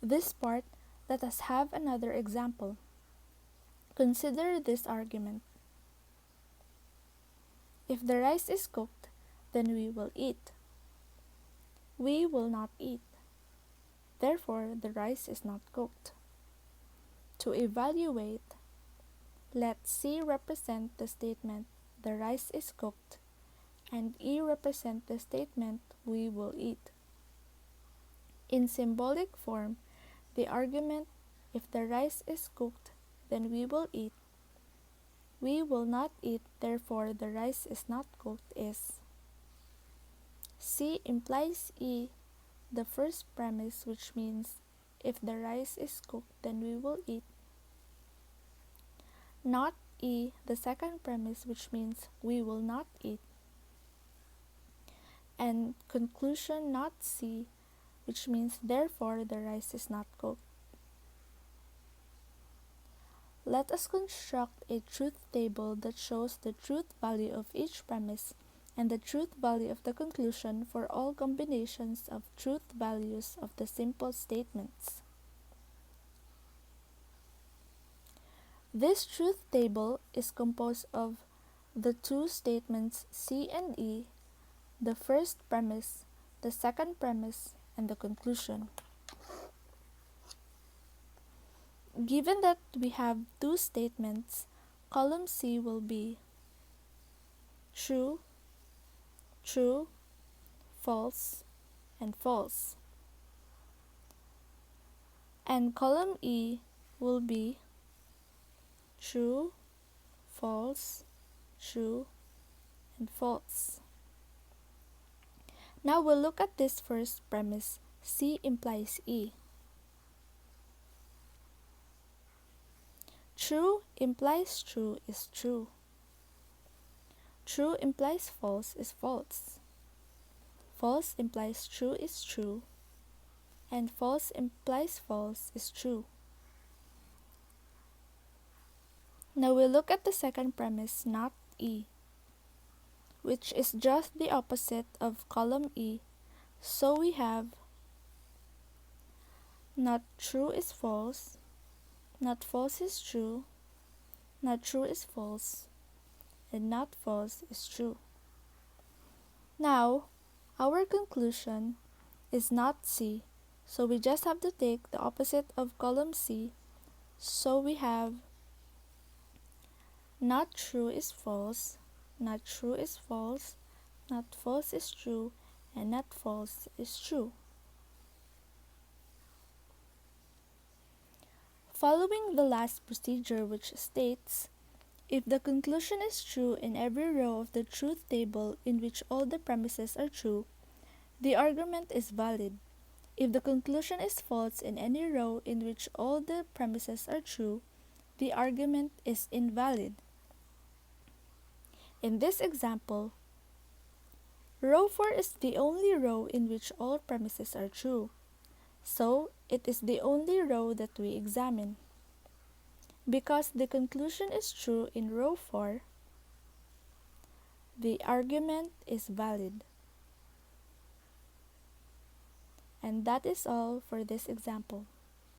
this part, let us have another example. Consider this argument. If the rice is cooked, then we will eat. We will not eat. Therefore, the rice is not cooked. To evaluate, let C represent the statement, the rice is cooked, and E represent the statement, we will eat. In symbolic form, the argument, if the rice is cooked, then we will eat. We will not eat, therefore the rice is not cooked is C implies E, the first premise, which means if the rice is cooked, then we will eat. Not E, the second premise, which means we will not eat. And conclusion not C, which means therefore the rice is not cooked. Let us construct a truth table that shows the truth value of each premise and the truth value of the conclusion for all combinations of truth values of the simple statements. This truth table is composed of the two statements C and E, the first premise, the second premise, and the conclusion. Given that we have two statements, column C will be true, true, false, and false. And column E will be true, false, true, and false. Now we'll look at this first premise, C implies E. True implies true is true. True implies false is false. False implies true is true. And false implies false is true. Now we'll look at the second premise, not E, which is just the opposite of column E. So we have not true is false, not false is true, not true is false, and not false is true. Now, our conclusion is not C, so we just have to take the opposite of column C. So we have not true is false, not true is false, not false is true, and not false is true. Following the last procedure, which states, if the conclusion is true in every row of the truth table in which all the premises are true, the argument is valid. If the conclusion is false in any row in which all the premises are true, the argument is invalid. In this example, row 4 is the only row in which all premises are true, so it is the only row that we examine. Because the conclusion is true in row 4, the argument is valid. And that is all for this example.